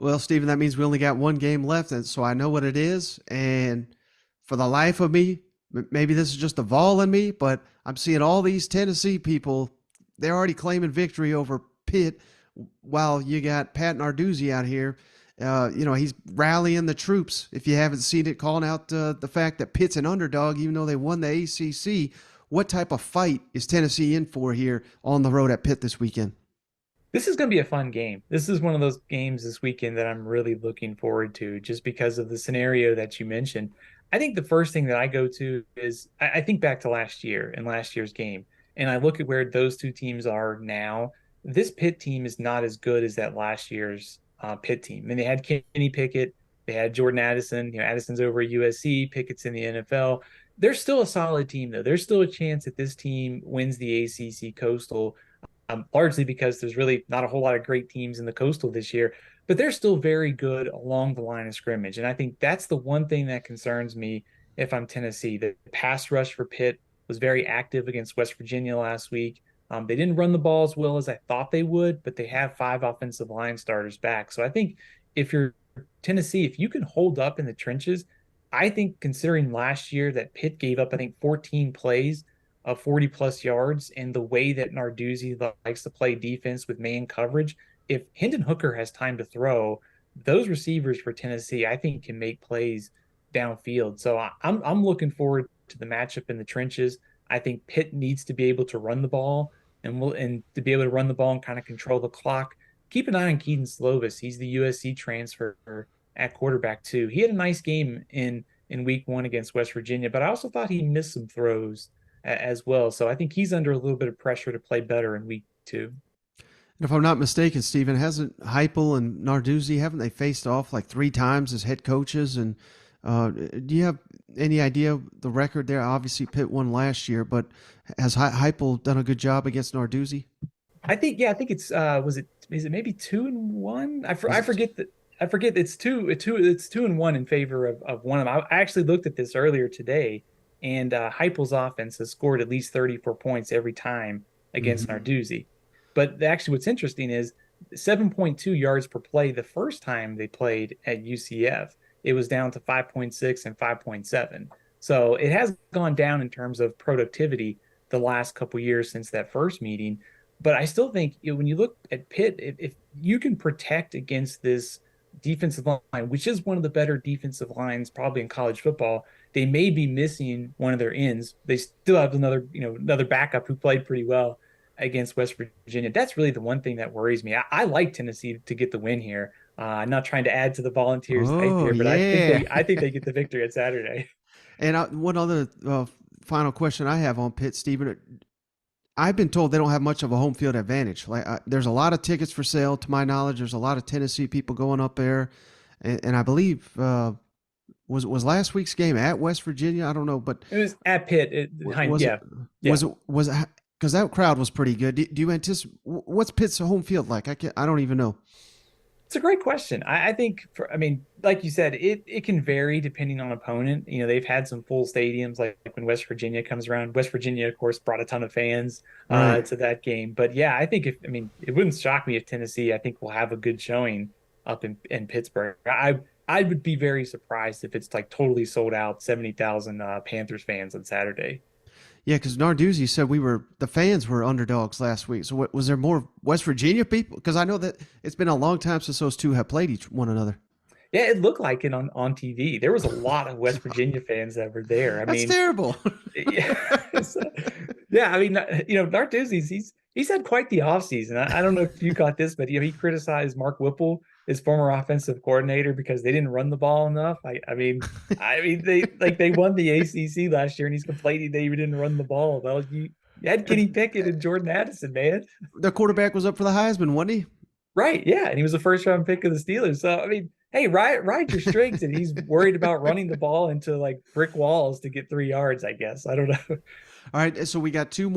Well, Stephen, that means we only got one game left, and so I know what it is. And for the life of me, maybe this is just the Vol in me, but I'm seeing all these Tennessee people. They're already claiming victory over Pitt, while you got Pat Narduzzi out here. He's rallying the troops. If you haven't seen it, calling out the fact that Pitt's an underdog, even though they won the ACC. What type of fight is Tennessee in for here on the road at Pitt this weekend? This is going to be a fun game. This is one of those games this weekend that I'm really looking forward to just because of the scenario that you mentioned. I think the first thing that I go to is I think back to last year and last year's game, and I look at where those two teams are now. This Pitt team is not as good as that last year's Pitt team. I mean, they had Kenny Pickett, they had Jordan Addison. Addison's over at USC, Pickett's in the NFL. They're still a solid team, though. There's still a chance that this team wins the ACC Coastal, largely because there's really not a whole lot of great teams in the Coastal this year, but they're still very good along the line of scrimmage. And I think that's the one thing that concerns me if I'm Tennessee. The pass rush for Pitt was very active against West Virginia last week. They didn't run the ball as well as I thought they would, but they have five offensive line starters back. So I think if you're Tennessee, if you can hold up in the trenches, I think considering last year that Pitt gave up, I think, 14 plays of 40 plus yards, and the way that Narduzzi likes to play defense with man coverage, if Hendon Hooker has time to throw, those receivers for Tennessee, I think, can make plays downfield. So I'm looking forward to the matchup in the trenches. I think Pitt needs to be able to run the ball and to be able to run the ball and kind of control the clock. Keep an eye on Keaton Slovis. He's the USC transfer at quarterback too. He had a nice game in week one against West Virginia, but I also thought he missed some throws as well. So I think he's under a little bit of pressure to play better in week two. And if I'm not mistaken, Stephen, hasn't Heupel and Narduzzi, haven't they faced off like three times as head coaches? And do you have any idea the record there? Obviously, Pitt won last year, but has Heupel done a good job against Narduzzi? I think it's is it maybe 2-1? Is I it? forget that. I forget it's 2-1 in favor of one of them. I actually looked at this earlier today, and Heupel's offense has scored at least 34 points every time against Mm-hmm. Narduzzi. But actually, what's interesting is 7.2 yards per play the first time they played at UCF. It was down to 5.6 and 5.7. So it has gone down in terms of productivity the last couple years since that first meeting. But I still think, when you look at Pitt, if you can protect against this defensive line, which is one of the better defensive lines probably in college football, they may be missing one of their ends. They still have another backup who played pretty well against West Virginia. That's really the one thing that worries me. I like Tennessee to get the win here. I'm not trying to add to the Volunteers' hype Oh here, but yeah. I think they get the victory on Saturday. And one other final question I have on Pitt, Stephen. I've been told they don't have much of a home field advantage. Like there's a lot of tickets for sale, to my knowledge. There's a lot of Tennessee people going up there, and I believe was last week's game at West Virginia. I don't know, but It was at Pitt. was it Yeah, yeah. was it because that crowd was pretty good. Do you anticipate what's Pitt's home field like? I don't even know. It's a great question. I think I mean, like you said, it can vary depending on opponent. They've had some full stadiums, like when West Virginia comes around. West Virginia, of course, brought a ton of fans Right. to that game. But yeah, I think I mean, it wouldn't shock me if Tennessee, I think, will have a good showing up in Pittsburgh. I would be very surprised if it's like totally sold out, 70,000 Panthers fans on Saturday. Yeah, because Narduzzi said the fans were underdogs last week. So was there more West Virginia people? Because I know that it's been a long time since those two have played each one another. Yeah, it looked like it on TV. There was a lot of West Virginia fans that were there. I That's mean, terrible. yeah, so, yeah. I mean, Narduzzi's he's had quite the offseason. I don't know if you caught this, but he criticized Mark Whipple, his former offensive coordinator, because they didn't run the ball enough. I mean, they won the ACC last year, and he's complaining they even didn't run the ball. Well, you had Kenny Pickett and Jordan Addison, man. Their quarterback was up for the Heisman, wasn't he? Right, yeah, and he was the first round pick of the Steelers. So I mean, hey, ride your strengths, and he's worried about running the ball into like brick walls to get 3 yards. I guess I don't know. All right, so we got two